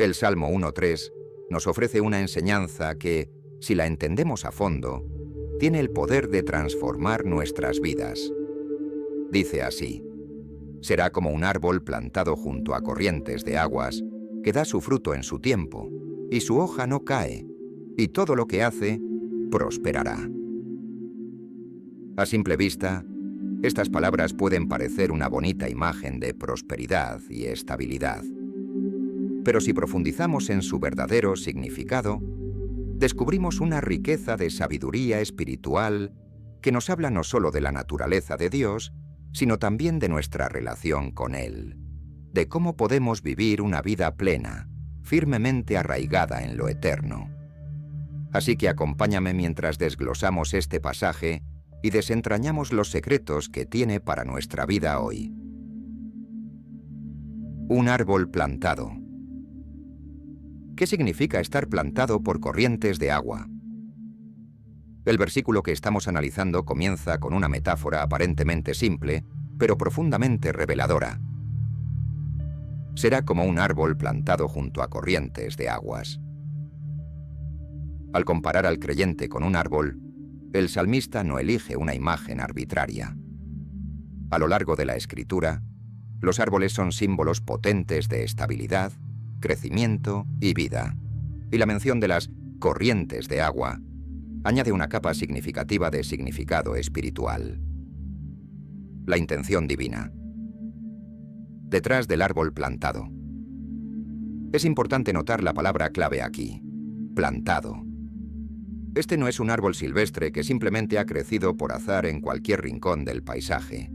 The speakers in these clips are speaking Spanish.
El Salmo 1.3 nos ofrece una enseñanza que, si la entendemos a fondo, tiene el poder de transformar nuestras vidas. Dice así: será como un árbol plantado junto a corrientes de aguas, que da su fruto en su tiempo, y su hoja no cae, y todo lo que hace prosperará. A simple vista, estas palabras pueden parecer una bonita imagen de prosperidad y estabilidad. Pero si profundizamos en su verdadero significado, descubrimos una riqueza de sabiduría espiritual que nos habla no solo de la naturaleza de Dios, sino también de nuestra relación con Él, de cómo podemos vivir una vida plena, firmemente arraigada en lo eterno. Así que acompáñame mientras desglosamos este pasaje y desentrañamos los secretos que tiene para nuestra vida hoy. Un árbol plantado. ¿Qué significa estar plantado por corrientes de agua? El versículo que estamos analizando comienza con una metáfora aparentemente simple, pero profundamente reveladora. Será como un árbol plantado junto a corrientes de aguas. Al comparar al creyente con un árbol, el salmista no elige una imagen arbitraria. A lo largo de la Escritura, los árboles son símbolos potentes de estabilidad, crecimiento y vida, y la mención de las corrientes de agua añade una capa significativa de significado espiritual. La intención divina. Detrás del árbol plantado. Es importante notar la palabra clave aquí: plantado. Este no es un árbol silvestre que simplemente ha crecido por azar en cualquier rincón del paisaje.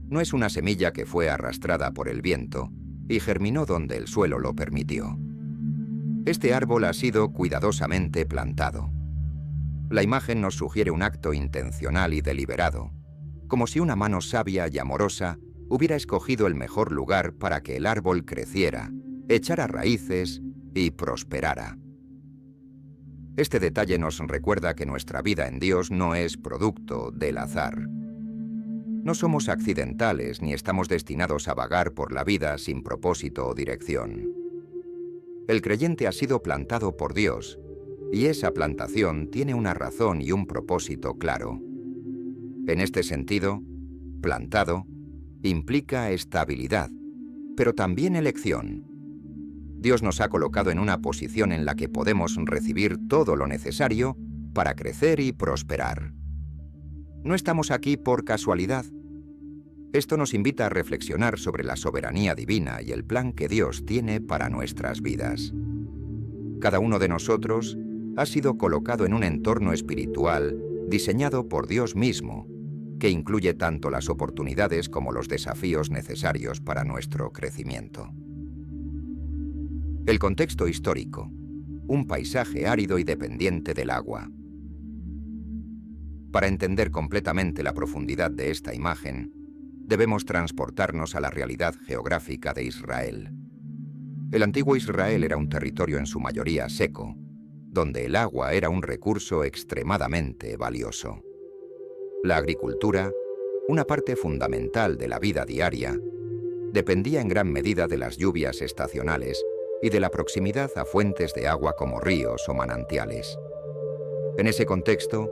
No es una semilla que fue arrastrada por el viento y germinó donde el suelo lo permitió. Este árbol ha sido cuidadosamente plantado. La imagen nos sugiere un acto intencional y deliberado, como si una mano sabia y amorosa hubiera escogido el mejor lugar para que el árbol creciera, echara raíces y prosperara. Este detalle nos recuerda que nuestra vida en Dios no es producto del azar. No somos accidentales ni estamos destinados a vagar por la vida sin propósito o dirección. El creyente ha sido plantado por Dios, y esa plantación tiene una razón y un propósito claro. En este sentido, plantado implica estabilidad, pero también elección. Dios nos ha colocado en una posición en la que podemos recibir todo lo necesario para crecer y prosperar. No estamos aquí por casualidad. Esto nos invita a reflexionar sobre la soberanía divina y el plan que Dios tiene para nuestras vidas. Cada uno de nosotros ha sido colocado en un entorno espiritual diseñado por Dios mismo, que incluye tanto las oportunidades como los desafíos necesarios para nuestro crecimiento. El contexto histórico: un paisaje árido y dependiente del agua. Para entender completamente la profundidad de esta imagen, debemos transportarnos a la realidad geográfica de Israel. El antiguo Israel era un territorio en su mayoría seco, donde el agua era un recurso extremadamente valioso. La agricultura, una parte fundamental de la vida diaria, dependía en gran medida de las lluvias estacionales y de la proximidad a fuentes de agua como ríos o manantiales. En ese contexto,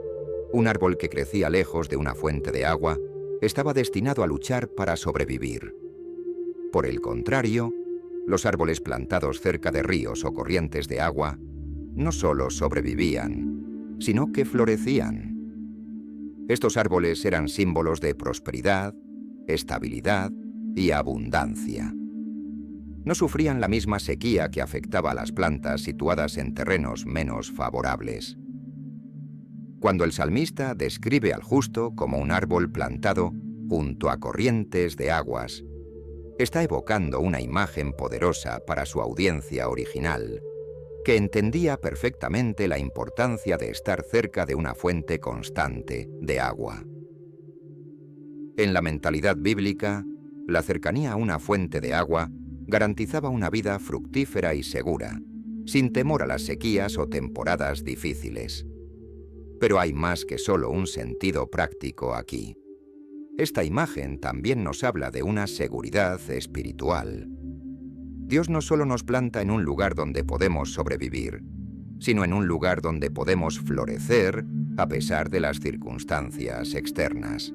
un árbol que crecía lejos de una fuente de agua estaba destinado a luchar para sobrevivir. Por el contrario, los árboles plantados cerca de ríos o corrientes de agua no solo sobrevivían, sino que florecían. Estos árboles eran símbolos de prosperidad, estabilidad y abundancia. No sufrían la misma sequía que afectaba a las plantas situadas en terrenos menos favorables. Cuando el salmista describe al justo como un árbol plantado junto a corrientes de aguas, está evocando una imagen poderosa para su audiencia original, que entendía perfectamente la importancia de estar cerca de una fuente constante de agua. En la mentalidad bíblica, la cercanía a una fuente de agua garantizaba una vida fructífera y segura, sin temor a las sequías o temporadas difíciles. Pero hay más que solo un sentido práctico aquí. Esta imagen también nos habla de una seguridad espiritual. Dios no solo nos planta en un lugar donde podemos sobrevivir, sino en un lugar donde podemos florecer a pesar de las circunstancias externas.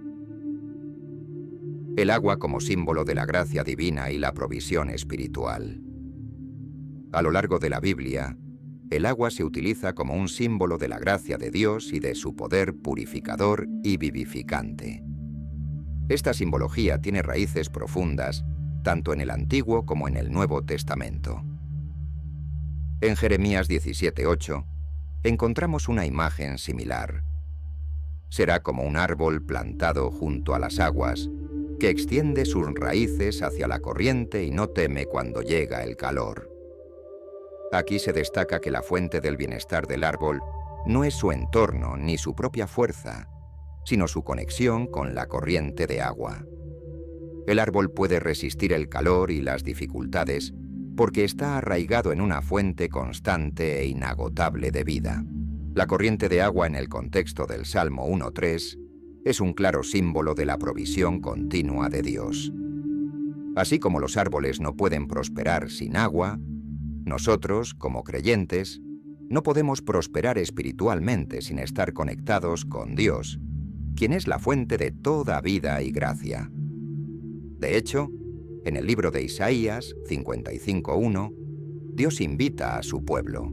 El agua como símbolo de la gracia divina y la provisión espiritual. A lo largo de la Biblia, el agua se utiliza como un símbolo de la gracia de Dios y de su poder purificador y vivificante. Esta simbología tiene raíces profundas tanto en el Antiguo como en el Nuevo Testamento. En Jeremías 17:8 encontramos una imagen similar. Será como un árbol plantado junto a las aguas, que extiende sus raíces hacia la corriente y no teme cuando llega el calor. Aquí se destaca que la fuente del bienestar del árbol no es su entorno ni su propia fuerza, sino su conexión con la corriente de agua. El árbol puede resistir el calor y las dificultades porque está arraigado en una fuente constante e inagotable de vida. La corriente de agua en el contexto del Salmo 1:3 es un claro símbolo de la provisión continua de Dios. Así como los árboles no pueden prosperar sin agua, nosotros, como creyentes, no podemos prosperar espiritualmente sin estar conectados con Dios, quien es la fuente de toda vida y gracia. De hecho, en el libro de Isaías 55:1, Dios invita a su pueblo: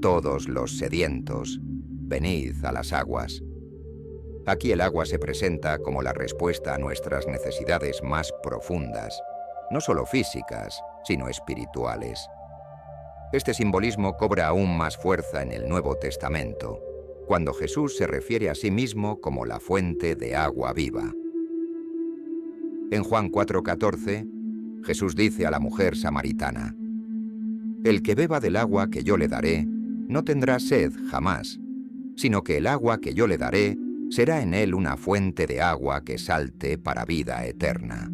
todos los sedientos, venid a las aguas. Aquí el agua se presenta como la respuesta a nuestras necesidades más profundas, no solo físicas, sino espirituales. Este simbolismo cobra aún más fuerza en el Nuevo Testamento, cuando Jesús se refiere a sí mismo como la fuente de agua viva. En Juan 4:14, Jesús dice a la mujer samaritana: «El que beba del agua que yo le daré, no tendrá sed jamás, sino que el agua que yo le daré será en él una fuente de agua que salte para vida eterna».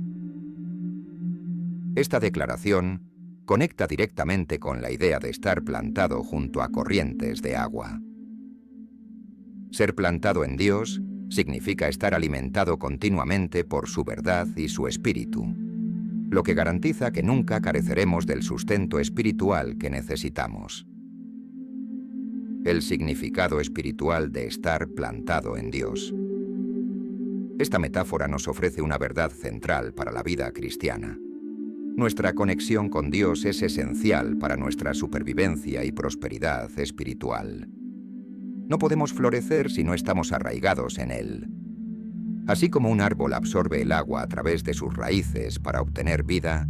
Esta declaración conecta directamente con la idea de estar plantado junto a corrientes de agua. Ser plantado en Dios significa estar alimentado continuamente por su verdad y su espíritu, lo que garantiza que nunca careceremos del sustento espiritual que necesitamos. El significado espiritual de estar plantado en Dios. Esta metáfora nos ofrece una verdad central para la vida cristiana. Nuestra conexión con Dios es esencial para nuestra supervivencia y prosperidad espiritual. No podemos florecer si no estamos arraigados en Él. Así como un árbol absorbe el agua a través de sus raíces para obtener vida,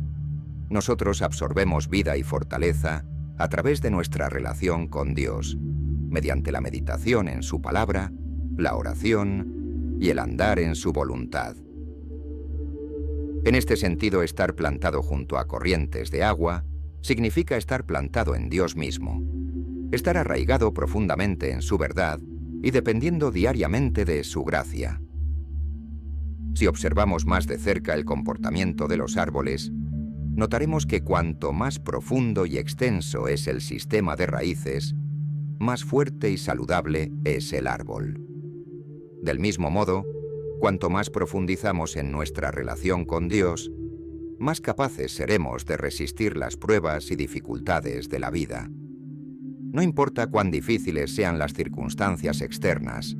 nosotros absorbemos vida y fortaleza a través de nuestra relación con Dios, mediante la meditación en su palabra, la oración y el andar en su voluntad. En este sentido, estar plantado junto a corrientes de agua significa estar plantado en Dios mismo, estar arraigado profundamente en su verdad y dependiendo diariamente de su gracia. Si observamos más de cerca el comportamiento de los árboles, notaremos que cuanto más profundo y extenso es el sistema de raíces, más fuerte y saludable es el árbol. Del mismo modo, cuanto más profundizamos en nuestra relación con Dios, más capaces seremos de resistir las pruebas y dificultades de la vida. No importa cuán difíciles sean las circunstancias externas,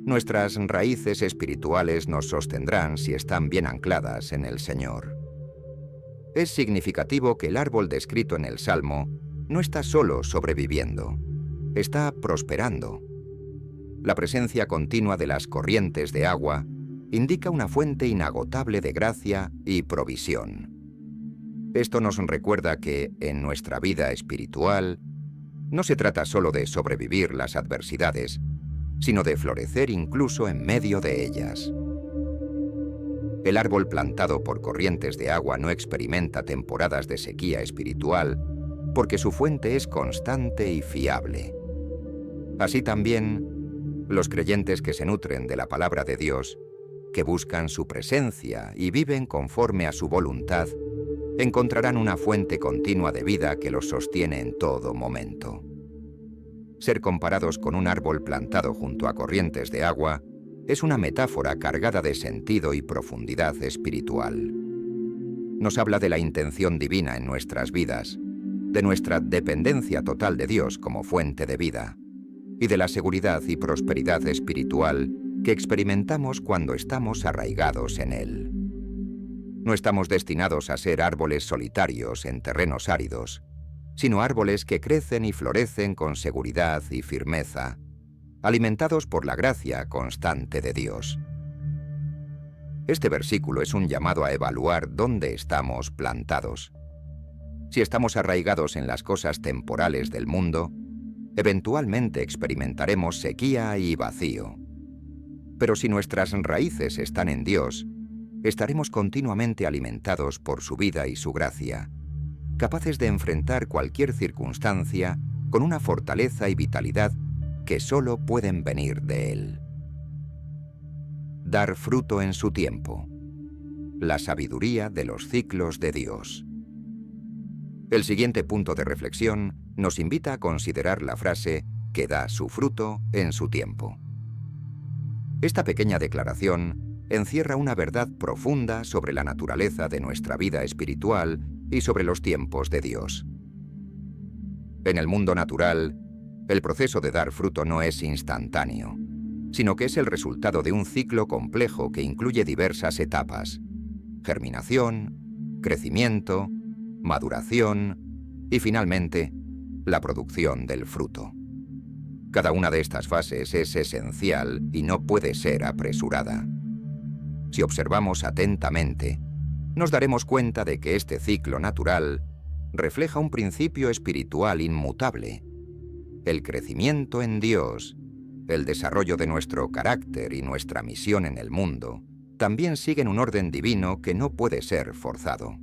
nuestras raíces espirituales nos sostendrán si están bien ancladas en el Señor. Es significativo que el árbol descrito en el Salmo no está solo sobreviviendo, está prosperando. La presencia continua de las corrientes de agua indica una fuente inagotable de gracia y provisión. Esto nos recuerda que, en nuestra vida espiritual, no se trata solo de sobrevivir las adversidades, sino de florecer incluso en medio de ellas. El árbol plantado por corrientes de agua no experimenta temporadas de sequía espiritual porque su fuente es constante y fiable. Así también, los creyentes que se nutren de la palabra de Dios, que buscan su presencia y viven conforme a su voluntad, encontrarán una fuente continua de vida que los sostiene en todo momento. Ser comparados con un árbol plantado junto a corrientes de agua es una metáfora cargada de sentido y profundidad espiritual. Nos habla de la intención divina en nuestras vidas, de nuestra dependencia total de Dios como fuente de vida, y de la seguridad y prosperidad espiritual que experimentamos cuando estamos arraigados en Él. No estamos destinados a ser árboles solitarios en terrenos áridos, sino árboles que crecen y florecen con seguridad y firmeza, alimentados por la gracia constante de Dios. Este versículo es un llamado a evaluar dónde estamos plantados. Si estamos arraigados en las cosas temporales del mundo, eventualmente experimentaremos sequía y vacío. Pero si nuestras raíces están en Dios, estaremos continuamente alimentados por su vida y su gracia, capaces de enfrentar cualquier circunstancia con una fortaleza y vitalidad que solo pueden venir de Él. Dar fruto en su tiempo. La sabiduría de los ciclos de Dios. El siguiente punto de reflexión nos invita a considerar la frase que da su fruto en su tiempo. Esta pequeña declaración encierra una verdad profunda sobre la naturaleza de nuestra vida espiritual y sobre los tiempos de Dios. En el mundo natural, el proceso de dar fruto no es instantáneo, sino que es el resultado de un ciclo complejo que incluye diversas etapas: germinación, crecimiento, maduración y finalmente, la producción del fruto. Cada una de estas fases es esencial y no puede ser apresurada. Si observamos atentamente, nos daremos cuenta de que este ciclo natural refleja un principio espiritual inmutable: el crecimiento en Dios, el desarrollo de nuestro carácter y nuestra misión en el mundo, también siguen un orden divino que no puede ser forzado.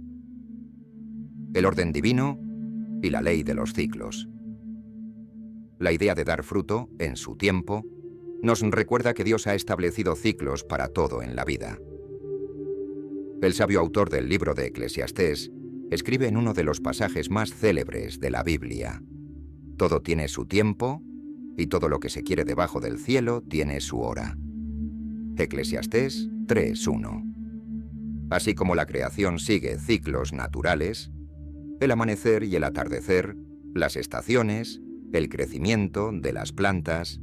El orden divino y la ley de los ciclos. La idea de dar fruto, en su tiempo, nos recuerda que Dios ha establecido ciclos para todo en la vida. El sabio autor del libro de Eclesiastés escribe en uno de los pasajes más célebres de la Biblia: todo tiene su tiempo y todo lo que se quiere debajo del cielo tiene su hora. Eclesiastés 3:1. Así como la creación sigue ciclos naturales, el amanecer y el atardecer, las estaciones, el crecimiento de las plantas,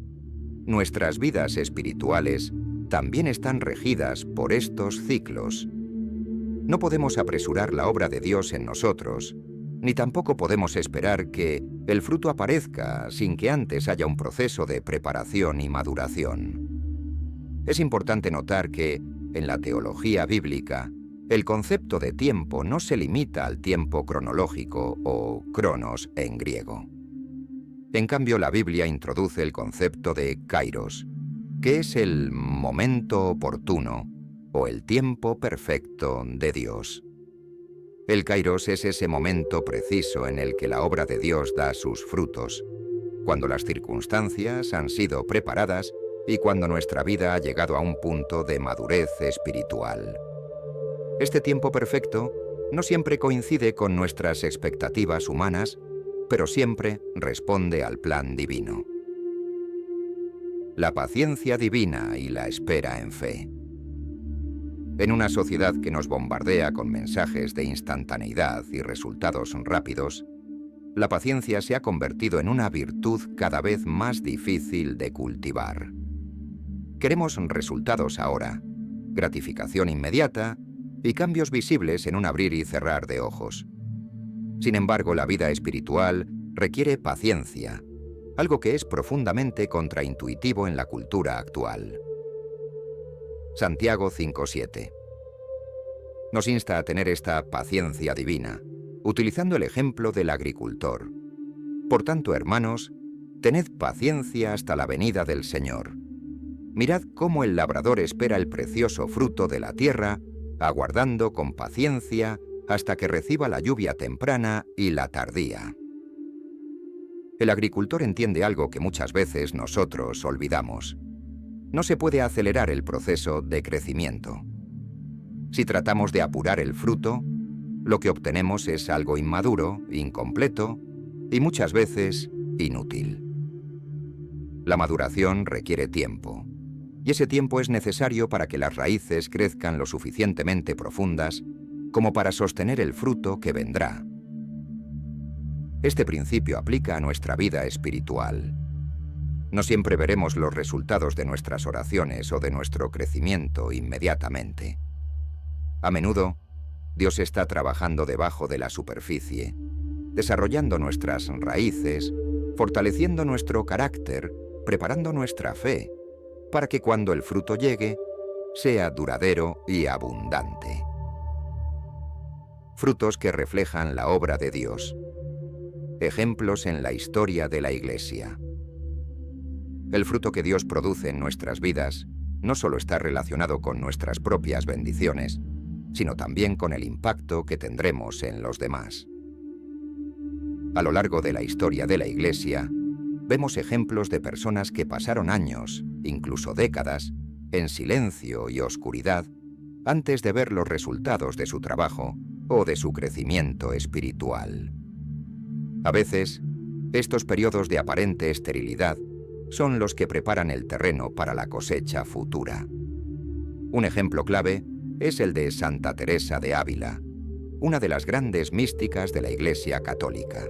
nuestras vidas espirituales también están regidas por estos ciclos. No podemos apresurar la obra de Dios en nosotros, ni tampoco podemos esperar que el fruto aparezca sin que antes haya un proceso de preparación y maduración. Es importante notar que, en la teología bíblica, el concepto de tiempo no se limita al tiempo cronológico o cronos en griego. En cambio, la Biblia introduce el concepto de kairos, que es el momento oportuno o el tiempo perfecto de Dios. El kairos es ese momento preciso en el que la obra de Dios da sus frutos, cuando las circunstancias han sido preparadas y cuando nuestra vida ha llegado a un punto de madurez espiritual. Este tiempo perfecto no siempre coincide con nuestras expectativas humanas, pero siempre responde al plan divino. La paciencia divina y la espera en fe. En una sociedad que nos bombardea con mensajes de instantaneidad y resultados rápidos, la paciencia se ha convertido en una virtud cada vez más difícil de cultivar. Queremos resultados ahora, gratificación inmediata y cambios visibles en un abrir y cerrar de ojos. Sin embargo, la vida espiritual requiere paciencia, algo que es profundamente contraintuitivo en la cultura actual. Santiago 5:7. Nos insta a tener esta paciencia divina, utilizando el ejemplo del agricultor. Por tanto, hermanos, tened paciencia hasta la venida del Señor. Mirad cómo el labrador espera el precioso fruto de la tierra, aguardando con paciencia hasta que reciba la lluvia temprana y la tardía. El agricultor entiende algo que muchas veces nosotros olvidamos. No se puede acelerar el proceso de crecimiento. Si tratamos de apurar el fruto, lo que obtenemos es algo inmaduro, incompleto y muchas veces inútil. La maduración requiere tiempo, y ese tiempo es necesario para que las raíces crezcan lo suficientemente profundas como para sostener el fruto que vendrá. Este principio aplica a nuestra vida espiritual. No siempre veremos los resultados de nuestras oraciones o de nuestro crecimiento inmediatamente. A menudo, Dios está trabajando debajo de la superficie, desarrollando nuestras raíces, fortaleciendo nuestro carácter, preparando nuestra fe, para que cuando el fruto llegue, sea duradero y abundante. Frutos que reflejan la obra de Dios. Ejemplos en la historia de la Iglesia. El fruto que Dios produce en nuestras vidas no solo está relacionado con nuestras propias bendiciones, sino también con el impacto que tendremos en los demás. A lo largo de la historia de la Iglesia, vemos ejemplos de personas que pasaron años, incluso décadas, en silencio y oscuridad, antes de ver los resultados de su trabajo o de su crecimiento espiritual. A veces, estos periodos de aparente esterilidad son los que preparan el terreno para la cosecha futura. Un ejemplo clave es el de Santa Teresa de Ávila, una de las grandes místicas de la Iglesia Católica.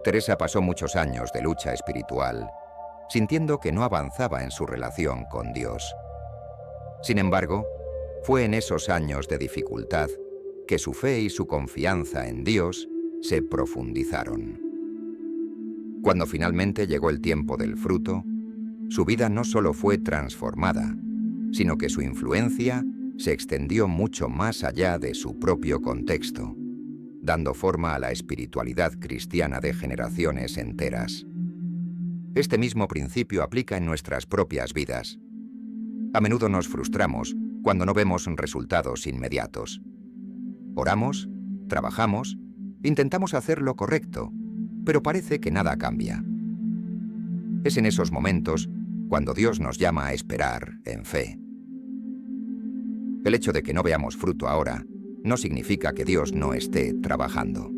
Teresa pasó muchos años de lucha espiritual, sintiendo que no avanzaba en su relación con Dios. Sin embargo, fue en esos años de dificultad que su fe y su confianza en Dios se profundizaron. Cuando finalmente llegó el tiempo del fruto, su vida no solo fue transformada, sino que su influencia se extendió mucho más allá de su propio contexto, dando forma a la espiritualidad cristiana de generaciones enteras. Este mismo principio aplica en nuestras propias vidas. A menudo nos frustramos cuando no vemos resultados inmediatos. Oramos, trabajamos, intentamos hacer lo correcto, pero parece que nada cambia. Es en esos momentos cuando Dios nos llama a esperar en fe. El hecho de que no veamos fruto ahora no significa que Dios no esté trabajando.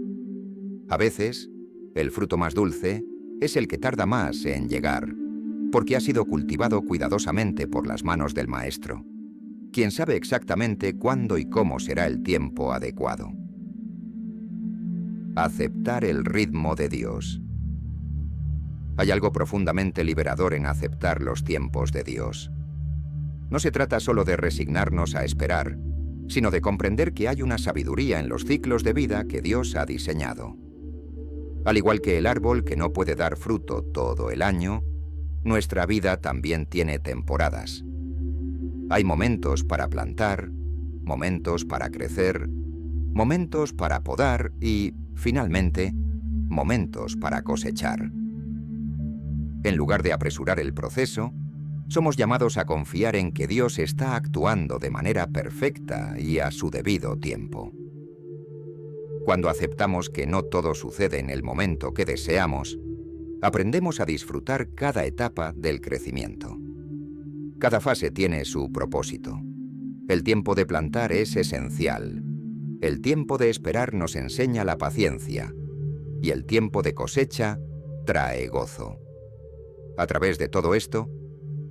A veces, el fruto más dulce es el que tarda más en llegar, porque ha sido cultivado cuidadosamente por las manos del Maestro, quien sabe exactamente cuándo y cómo será el tiempo adecuado. Aceptar el ritmo de Dios. Hay algo profundamente liberador en aceptar los tiempos de Dios. No se trata solo de resignarnos a esperar, sino de comprender que hay una sabiduría en los ciclos de vida que Dios ha diseñado. Al igual que el árbol que no puede dar fruto todo el año, nuestra vida también tiene temporadas. Hay momentos para plantar, momentos para crecer, momentos para podar y, finalmente, momentos para cosechar. En lugar de apresurar el proceso, somos llamados a confiar en que Dios está actuando de manera perfecta y a su debido tiempo. Cuando aceptamos que no todo sucede en el momento que deseamos, aprendemos a disfrutar cada etapa del crecimiento. Cada fase tiene su propósito. El tiempo de plantar es esencial. El tiempo de esperar nos enseña la paciencia. Y el tiempo de cosecha trae gozo. A través de todo esto,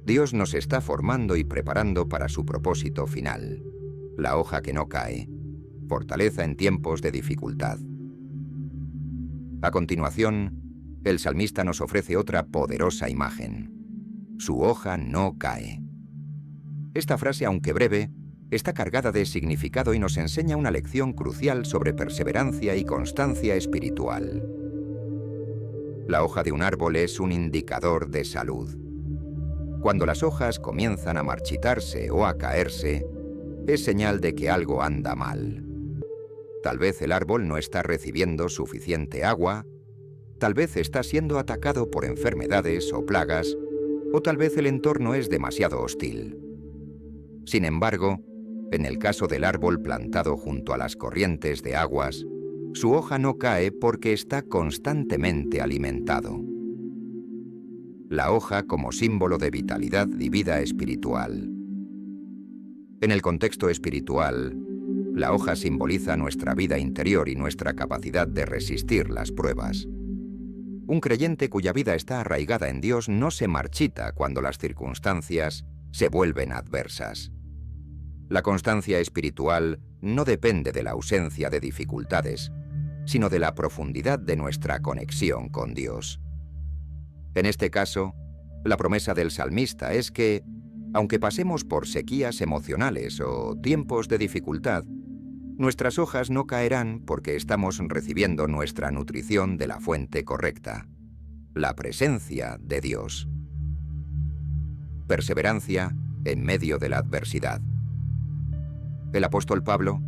Dios nos está formando y preparando para su propósito final, la hoja que no cae, fortaleza en tiempos de dificultad. A continuación, el salmista nos ofrece otra poderosa imagen. Su hoja no cae. Esta frase, aunque breve, está cargada de significado y nos enseña una lección crucial sobre perseverancia y constancia espiritual. La hoja de un árbol es un indicador de salud. Cuando las hojas comienzan a marchitarse o a caerse, es señal de que algo anda mal. Tal vez el árbol no está recibiendo suficiente agua, tal vez está siendo atacado por enfermedades o plagas, o tal vez el entorno es demasiado hostil. Sin embargo, en el caso del árbol plantado junto a las corrientes de aguas, su hoja no cae porque está constantemente alimentado. La hoja como símbolo de vitalidad y vida espiritual. En el contexto espiritual, la hoja simboliza nuestra vida interior y nuestra capacidad de resistir las pruebas. Un creyente cuya vida está arraigada en Dios no se marchita cuando las circunstancias se vuelven adversas. La constancia espiritual no depende de la ausencia de dificultades, sino de la profundidad de nuestra conexión con Dios. En este caso, la promesa del salmista es que, aunque pasemos por sequías emocionales o tiempos de dificultad, nuestras hojas no caerán porque estamos recibiendo nuestra nutrición de la fuente correcta, la presencia de Dios. Perseverancia en medio de la adversidad. El apóstol Pablo,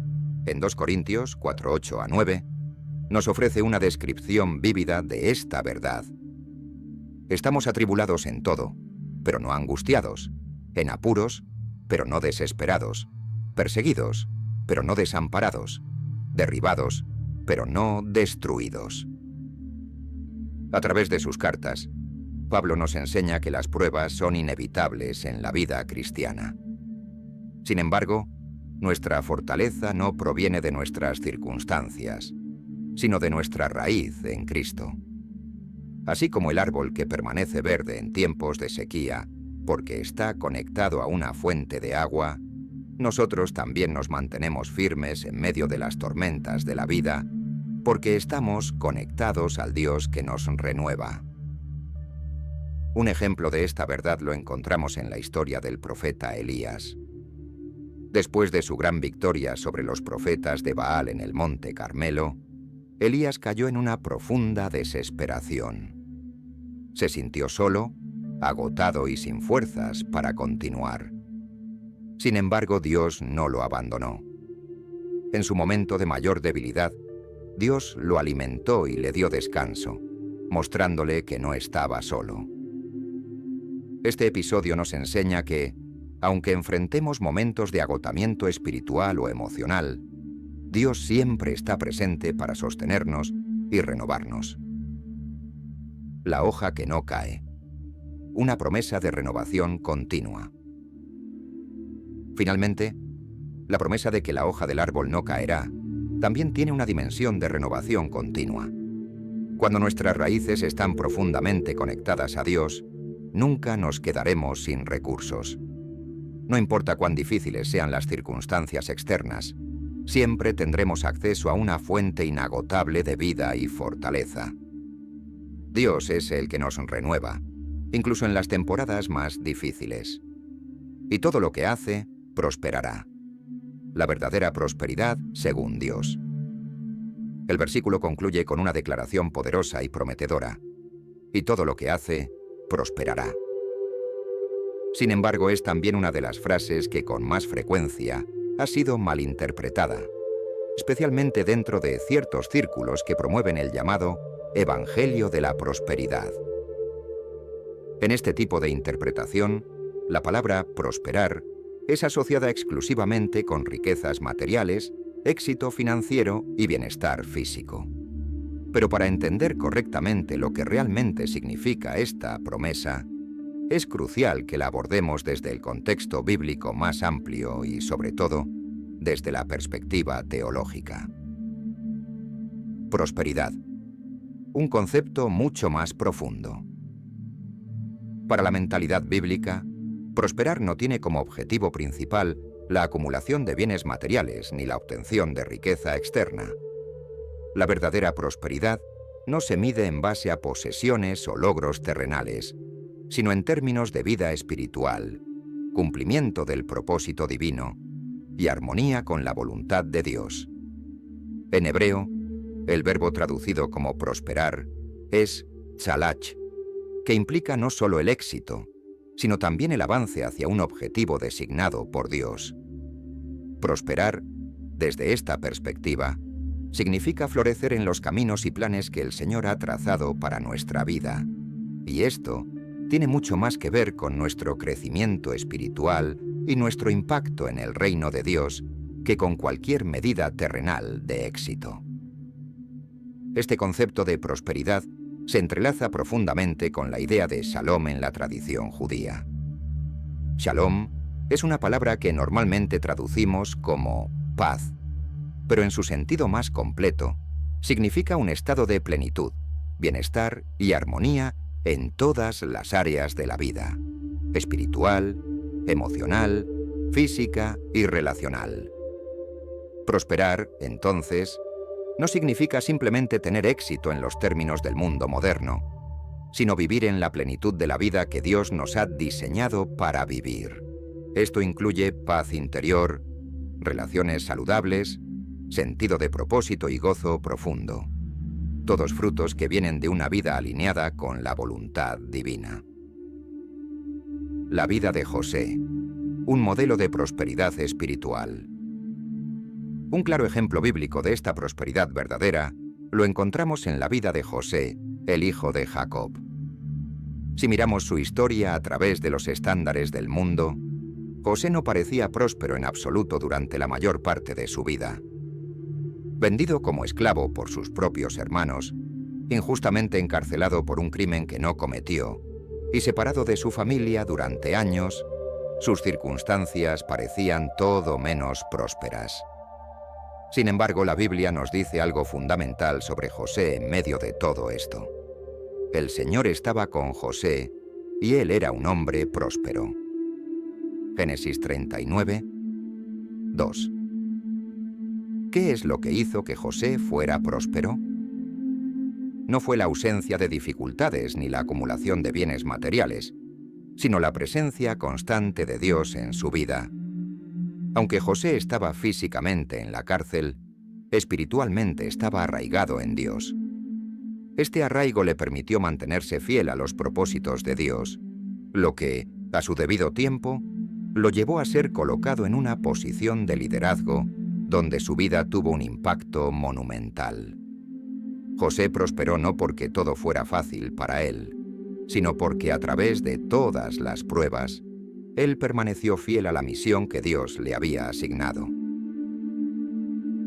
en 2 Corintios 4:8-9, nos ofrece una descripción vívida de esta verdad. Estamos atribulados en todo, pero no angustiados, en apuros, pero no desesperados, perseguidos, pero no desamparados, derribados, pero no destruidos. A través de sus cartas, Pablo nos enseña que las pruebas son inevitables en la vida cristiana. Sin embargo, nuestra fortaleza no proviene de nuestras circunstancias, sino de nuestra raíz en Cristo. Así como el árbol que permanece verde en tiempos de sequía, porque está conectado a una fuente de agua, nosotros también nos mantenemos firmes en medio de las tormentas de la vida, porque estamos conectados al Dios que nos renueva. Un ejemplo de esta verdad lo encontramos en la historia del profeta Elías. Después de su gran victoria sobre los profetas de Baal en el monte Carmelo, Elías cayó en una profunda desesperación. Se sintió solo, agotado y sin fuerzas para continuar. Sin embargo, Dios no lo abandonó. En su momento de mayor debilidad, Dios lo alimentó y le dio descanso, mostrándole que no estaba solo. Este episodio nos enseña que, aunque enfrentemos momentos de agotamiento espiritual o emocional, Dios siempre está presente para sostenernos y renovarnos. La hoja que no cae. Una promesa de renovación continua. Finalmente, la promesa de que la hoja del árbol no caerá también tiene una dimensión de renovación continua. Cuando nuestras raíces están profundamente conectadas a Dios, nunca nos quedaremos sin recursos. No importa cuán difíciles sean las circunstancias externas, siempre tendremos acceso a una fuente inagotable de vida y fortaleza. Dios es el que nos renueva, incluso en las temporadas más difíciles. Y todo lo que hace, prosperará. La verdadera prosperidad según Dios. El versículo concluye con una declaración poderosa y prometedora. Y todo lo que hace, prosperará. Sin embargo, es también una de las frases que con más frecuencia ha sido malinterpretada, especialmente dentro de ciertos círculos que promueven el llamado Evangelio de la Prosperidad. En este tipo de interpretación, la palabra prosperar es asociada exclusivamente con riquezas materiales, éxito financiero y bienestar físico. Pero para entender correctamente lo que realmente significa esta promesa, es crucial que la abordemos desde el contexto bíblico más amplio y, sobre todo, desde la perspectiva teológica. Prosperidad. Un concepto mucho más profundo. Para la mentalidad bíblica, prosperar no tiene como objetivo principal la acumulación de bienes materiales ni la obtención de riqueza externa. La verdadera prosperidad no se mide en base a posesiones o logros terrenales, sino en términos de vida espiritual, cumplimiento del propósito divino y armonía con la voluntad de Dios. En hebreo, el verbo traducido como prosperar es tzalach, que implica no solo el éxito, sino también el avance hacia un objetivo designado por Dios. Prosperar, desde esta perspectiva, significa florecer en los caminos y planes que el Señor ha trazado para nuestra vida. Y esto tiene mucho más que ver con nuestro crecimiento espiritual y nuestro impacto en el reino de Dios que con cualquier medida terrenal de éxito. Este concepto de prosperidad se entrelaza profundamente con la idea de shalom en la tradición judía. Shalom es una palabra que normalmente traducimos como paz, pero en su sentido más completo, significa un estado de plenitud, bienestar y armonía en todas las áreas de la vida, espiritual, emocional, física y relacional. Prosperar, entonces, no significa simplemente tener éxito en los términos del mundo moderno, sino vivir en la plenitud de la vida que Dios nos ha diseñado para vivir. Esto incluye paz interior, relaciones saludables, sentido de propósito y gozo profundo. Todos frutos que vienen de una vida alineada con la voluntad divina. La vida de José, un modelo de prosperidad espiritual. Un claro ejemplo bíblico de esta prosperidad verdadera lo encontramos en la vida de José, el hijo de Jacob. Si miramos su historia a través de los estándares del mundo, José no parecía próspero en absoluto durante la mayor parte de su vida. Vendido como esclavo por sus propios hermanos, injustamente encarcelado por un crimen que no cometió y separado de su familia durante años, sus circunstancias parecían todo menos prósperas. Sin embargo, la Biblia nos dice algo fundamental sobre José en medio de todo esto. El Señor estaba con José y él era un hombre próspero. Génesis 39, 2. ¿Qué es lo que hizo que José fuera próspero? No fue la ausencia de dificultades ni la acumulación de bienes materiales, sino la presencia constante de Dios en su vida. Aunque José estaba físicamente en la cárcel, espiritualmente estaba arraigado en Dios. Este arraigo le permitió mantenerse fiel a los propósitos de Dios, lo que, a su debido tiempo, lo llevó a ser colocado en una posición de liderazgo donde su vida tuvo un impacto monumental. José prosperó no porque todo fuera fácil para él, sino porque a través de todas las pruebas, él permaneció fiel a la misión que Dios le había asignado.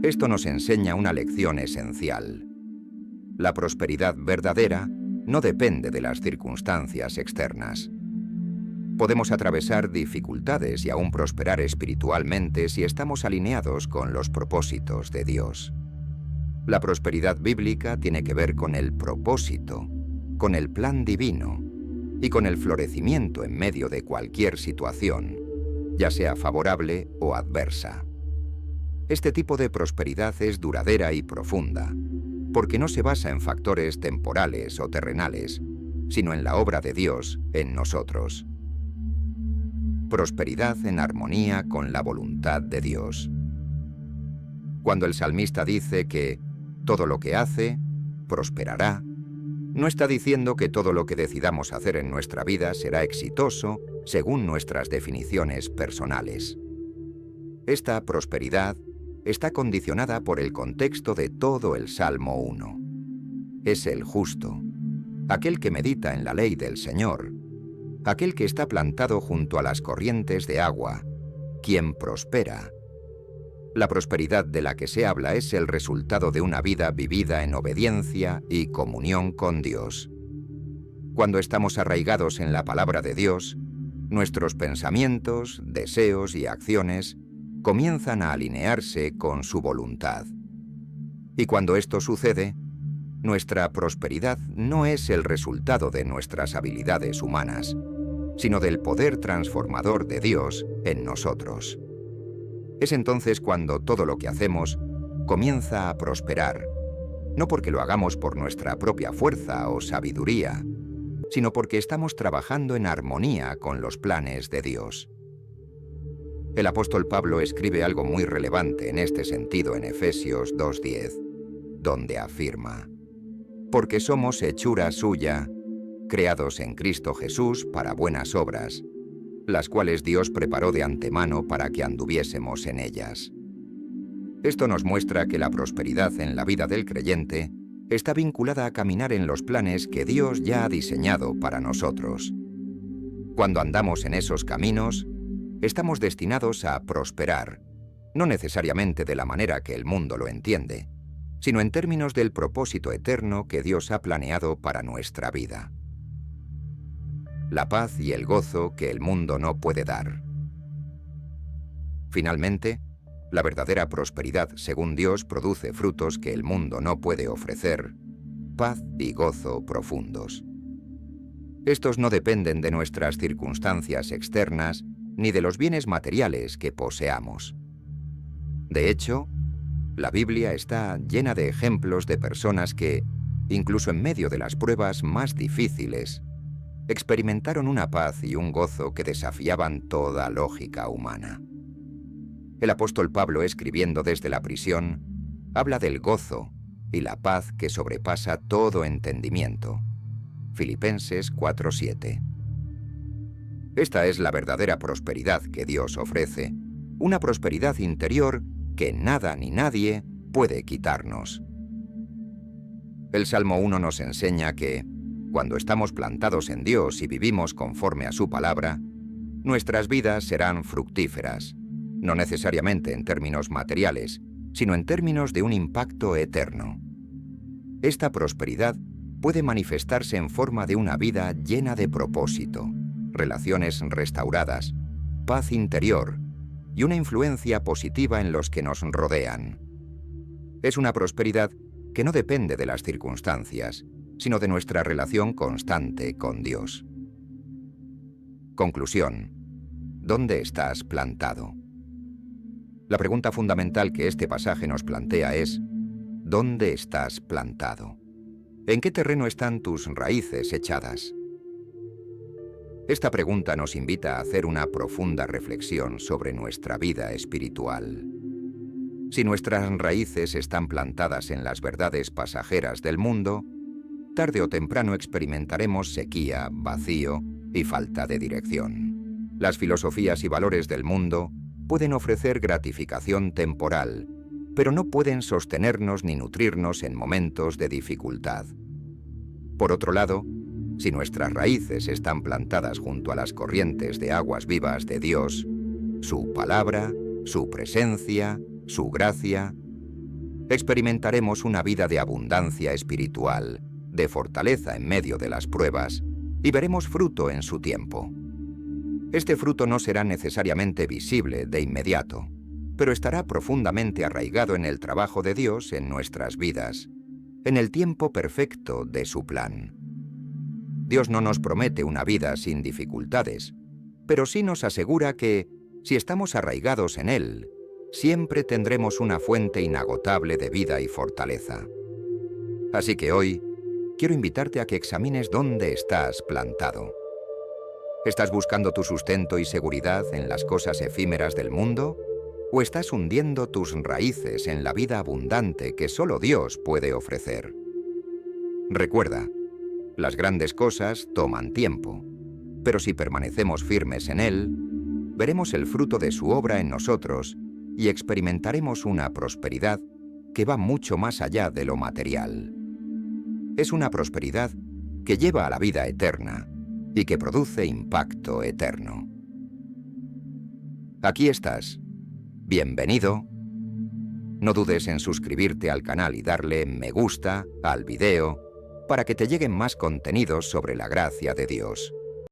Esto nos enseña una lección esencial. La prosperidad verdadera no depende de las circunstancias externas. Podemos atravesar dificultades y aún prosperar espiritualmente si estamos alineados con los propósitos de Dios. La prosperidad bíblica tiene que ver con el propósito, con el plan divino y con el florecimiento en medio de cualquier situación, ya sea favorable o adversa. Este tipo de prosperidad es duradera y profunda, porque no se basa en factores temporales o terrenales, sino en la obra de Dios en nosotros. Prosperidad en armonía con la voluntad de Dios. Cuando el salmista dice que todo lo que hace, prosperará, no está diciendo que todo lo que decidamos hacer en nuestra vida será exitoso según nuestras definiciones personales. Esta prosperidad está condicionada por el contexto de todo el Salmo 1. Es el justo, aquel que medita en la ley del Señor, aquel que está plantado junto a las corrientes de agua, quien prospera. La prosperidad de la que se habla es el resultado de una vida vivida en obediencia y comunión con Dios. Cuando estamos arraigados en la palabra de Dios, nuestros pensamientos, deseos y acciones comienzan a alinearse con su voluntad. Y cuando esto sucede, nuestra prosperidad no es el resultado de nuestras habilidades humanas, sino del poder transformador de Dios en nosotros. Es entonces cuando todo lo que hacemos comienza a prosperar, no porque lo hagamos por nuestra propia fuerza o sabiduría, sino porque estamos trabajando en armonía con los planes de Dios. El apóstol Pablo escribe algo muy relevante en este sentido en Efesios 2:10, donde afirma: «Porque somos hechura suya, creados en Cristo Jesús para buenas obras, las cuales Dios preparó de antemano para que anduviésemos en ellas». Esto nos muestra que la prosperidad en la vida del creyente está vinculada a caminar en los planes que Dios ya ha diseñado para nosotros. Cuando andamos en esos caminos, estamos destinados a prosperar, no necesariamente de la manera que el mundo lo entiende, sino en términos del propósito eterno que Dios ha planeado para nuestra vida. La paz y el gozo que el mundo no puede dar. Finalmente, la verdadera prosperidad según Dios produce frutos que el mundo no puede ofrecer, paz y gozo profundos. Estos no dependen de nuestras circunstancias externas, ni de los bienes materiales que poseamos. De hecho, la Biblia está llena de ejemplos de personas que, incluso en medio de las pruebas más difíciles, experimentaron una paz y un gozo que desafiaban toda lógica humana. El apóstol Pablo, escribiendo desde la prisión, habla del gozo y la paz que sobrepasa todo entendimiento. Filipenses 4:7. Esta es la verdadera prosperidad que Dios ofrece, una prosperidad interior que nada ni nadie puede quitarnos. El Salmo 1 nos enseña que, cuando estamos plantados en Dios y vivimos conforme a su palabra, nuestras vidas serán fructíferas, no necesariamente en términos materiales, sino en términos de un impacto eterno. Esta prosperidad puede manifestarse en forma de una vida llena de propósito, relaciones restauradas, paz interior y una influencia positiva en los que nos rodean. Es una prosperidad que no depende de las circunstancias, sino de nuestra relación constante con Dios. Conclusión. ¿Dónde estás plantado? La pregunta fundamental que este pasaje nos plantea es: ¿dónde estás plantado? ¿En qué terreno están tus raíces echadas? Esta pregunta nos invita a hacer una profunda reflexión sobre nuestra vida espiritual. Si nuestras raíces están plantadas en las verdades pasajeras del mundo, tarde o temprano experimentaremos sequía, vacío y falta de dirección. Las filosofías y valores del mundo pueden ofrecer gratificación temporal, pero no pueden sostenernos ni nutrirnos en momentos de dificultad. Por otro lado, si nuestras raíces están plantadas junto a las corrientes de aguas vivas de Dios, su palabra, su presencia, su gracia, experimentaremos una vida de abundancia espiritual, de fortaleza en medio de las pruebas, y veremos fruto en su tiempo. Este fruto no será necesariamente visible de inmediato, pero estará profundamente arraigado en el trabajo de Dios en nuestras vidas, en el tiempo perfecto de su plan. Dios no nos promete una vida sin dificultades, pero sí nos asegura que, si estamos arraigados en Él, siempre tendremos una fuente inagotable de vida y fortaleza. Así que hoy, quiero invitarte a que examines dónde estás plantado. ¿Estás buscando tu sustento y seguridad en las cosas efímeras del mundo? ¿O estás hundiendo tus raíces en la vida abundante que solo Dios puede ofrecer? Recuerda, las grandes cosas toman tiempo, pero si permanecemos firmes en Él, veremos el fruto de su obra en nosotros y experimentaremos una prosperidad que va mucho más allá de lo material. Es una prosperidad que lleva a la vida eterna y que produce impacto eterno. Aquí estás. Bienvenido. No dudes en suscribirte al canal y darle me gusta al video para que te lleguen más contenidos sobre la gracia de Dios.